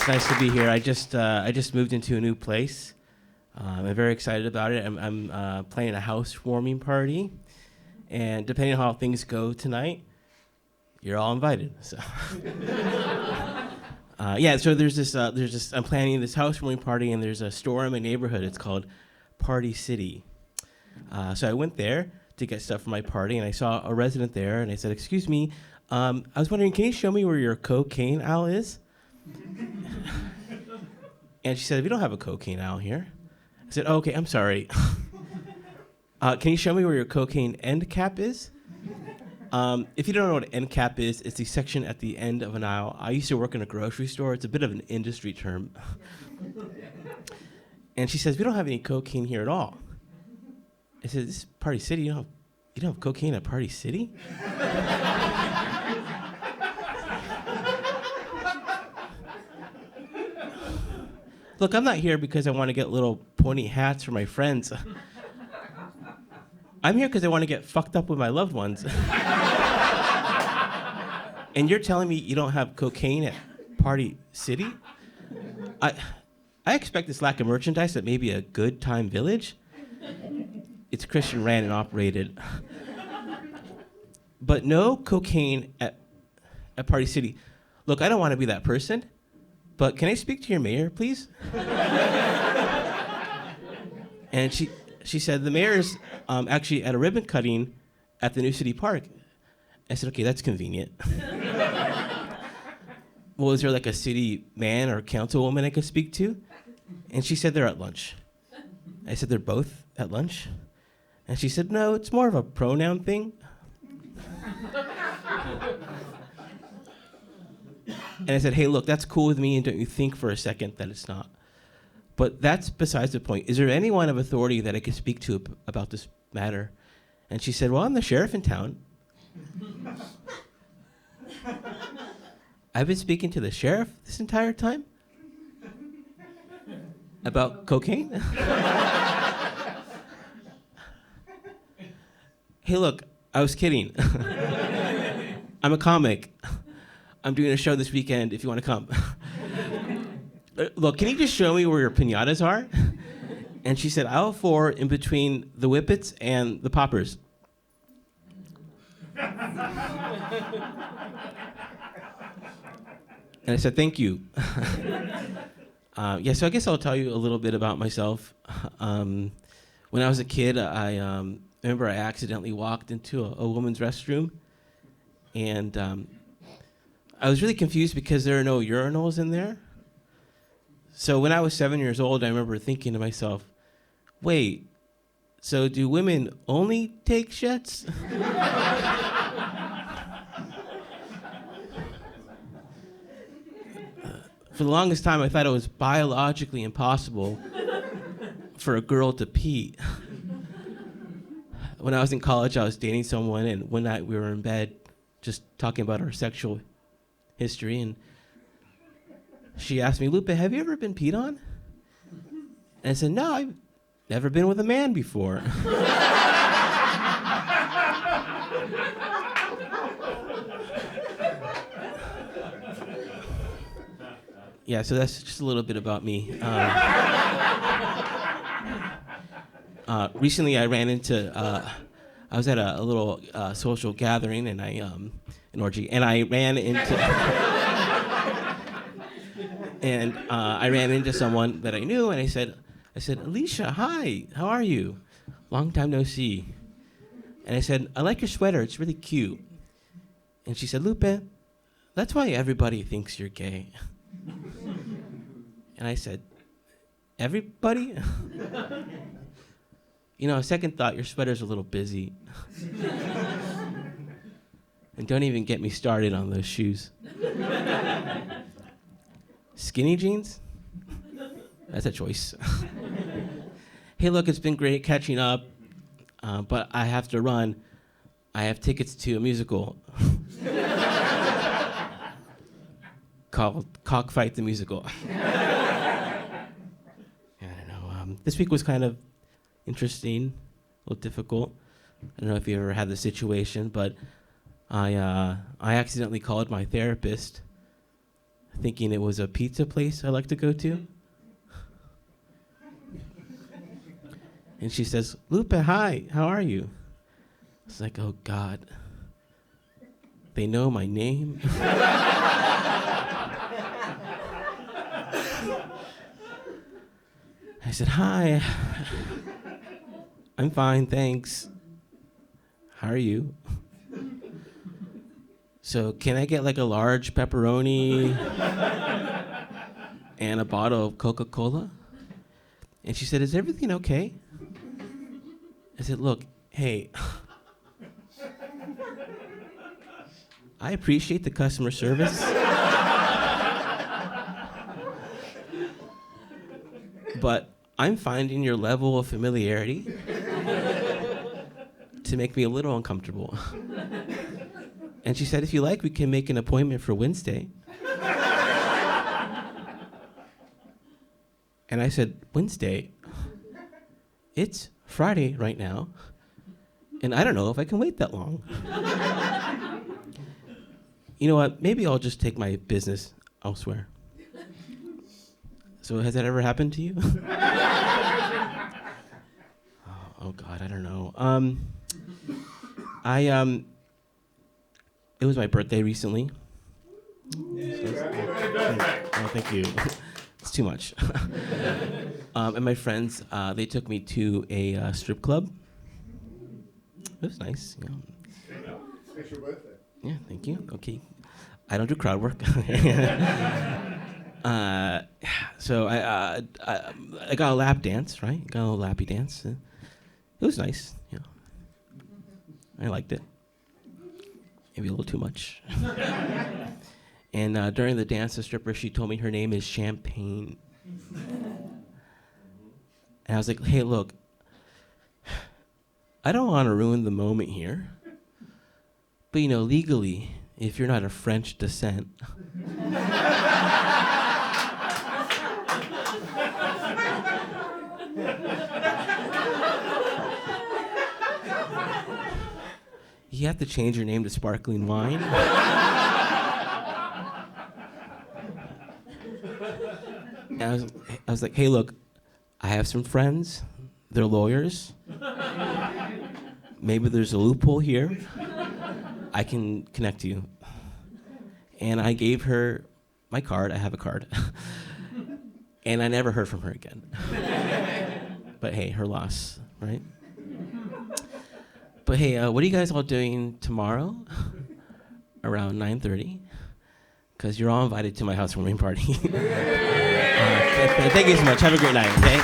It's nice to be here. I just moved into a new place. I'm very excited about it. I'm planning a housewarming party, and depending on how things go tonight, you're all invited. So, So there's this. I'm planning this housewarming party, and there's a store in my neighborhood. It's called Party City. So I went there to get stuff for my party, and I saw a resident there, and I said, "Excuse me, I was wondering, can you show me where your cocaine aisle is?" And she said, "We don't have a cocaine aisle here." I said, "Oh, okay, I'm sorry." Can you show me where your cocaine end cap is? If you don't know what an end cap is, it's the section at the end of an aisle. I used to work in a grocery store. It's a bit of an industry term. And she says, "We don't have any cocaine here at all." I said, "This is Party City. You don't have cocaine at Party City?" Look, I'm not here because I want to get little pointy hats for my friends. I'm here because I want to get fucked up with my loved ones. And you're telling me you don't have cocaine at Party City? I expect this lack of merchandise at maybe a Good Time Village. It's Christian ran and operated. But no cocaine at Party City. Look, I don't want to be that person, but can I speak to your mayor, please? And she said, the mayor's actually at a ribbon cutting at the new city park. I said, "Okay, that's convenient." Well, is there like a city man or councilwoman I could speak to? And she said, "They're at lunch." I said, "They're both at lunch?" And she said, "No, it's more of a pronoun thing." And I said, "Hey, look, that's cool with me, and don't you think for a second that it's not. But that's besides the point. Is there anyone of authority that I could speak to about this matter?" And she said, "Well, I'm the sheriff in town." I've been speaking to the sheriff this entire time? About cocaine? Hey, look, I was kidding. I'm a comic. I'm doing a show this weekend if you want to come. Look, can you just show me where your piñatas are? And she said, aisle 4 in between the whippets and the poppers. And I said, "Thank you." So I guess I'll tell you a little bit about myself. When I was a kid, I remember I accidentally walked into a woman's restroom, and I was really confused because there are no urinals in there. So when I was 7 years old, I remember thinking to myself, wait, so do women only take shits? For the longest time, I thought it was biologically impossible for a girl to pee. When I was in college, I was dating someone, and one night we were in bed just talking about our sexual history, and she asked me, "Lupe, have you ever been peed on?" And I said, "No, I've never been with a man before." Yeah, so that's just a little bit about me. Recently, I ran into. I was at a little social gathering, and an orgy, and I ran into. And I ran into someone that I knew, and I said, "Alicia, hi, how are you? Long time no see." And I said, "I like your sweater, it's really cute." And she said, "Lupe, that's why everybody thinks you're gay." And I said, "Everybody?" A second thought, your sweater's a little busy. And don't even get me started on those shoes. Skinny jeans? That's a choice. Hey, look, it's been great catching up, but I have to run. I have tickets to a musical called Cockfight the Musical. I don't know. This week was kind of interesting, a little difficult. I don't know if you ever had the situation, but I accidentally called my therapist thinking it was a pizza place I like to go to. And she says, Lupe, hi, how are you? It's like, oh God, they know my name. I said, hi, I'm fine, thanks. How are you? So can I get like a large pepperoni and a bottle of Coca-Cola? And she said, is everything okay? I said, look, hey, I appreciate the customer service, but I'm finding your level of familiarity to make me a little uncomfortable. And she said, if you like, we can make an appointment for Wednesday. And I said, Wednesday? It's Friday right now, and I don't know if I can wait that long. You know what? Maybe I'll just take my business elsewhere. So has that ever happened to you? Oh God, I don't know. It was my birthday recently. Oh, thank you. It's too much. And my friends, they took me to a strip club. It was nice. You know. It's your birthday. Yeah, thank you. Okay. I don't do crowd work. So I got a lap dance, right? Got a little lappy dance. It was nice. You know. I liked it. Maybe a little too much. And during the dance, the stripper, she told me her name is Champagne. And I was like, hey, look, I don't want to ruin the moment here. But, you know, legally, if you're not of French descent, you have to change your name to Sparkling Wine. And I was like, hey, look, I have some friends. They're lawyers. Maybe there's a loophole here. I can connect you. And I gave her my card. I have a card. And I never heard from her again. But hey, her loss, right? But hey, what are you guys all doing tomorrow around 9:30? Because you're all invited to my housewarming party. Thank you so much. Have a great night, okay?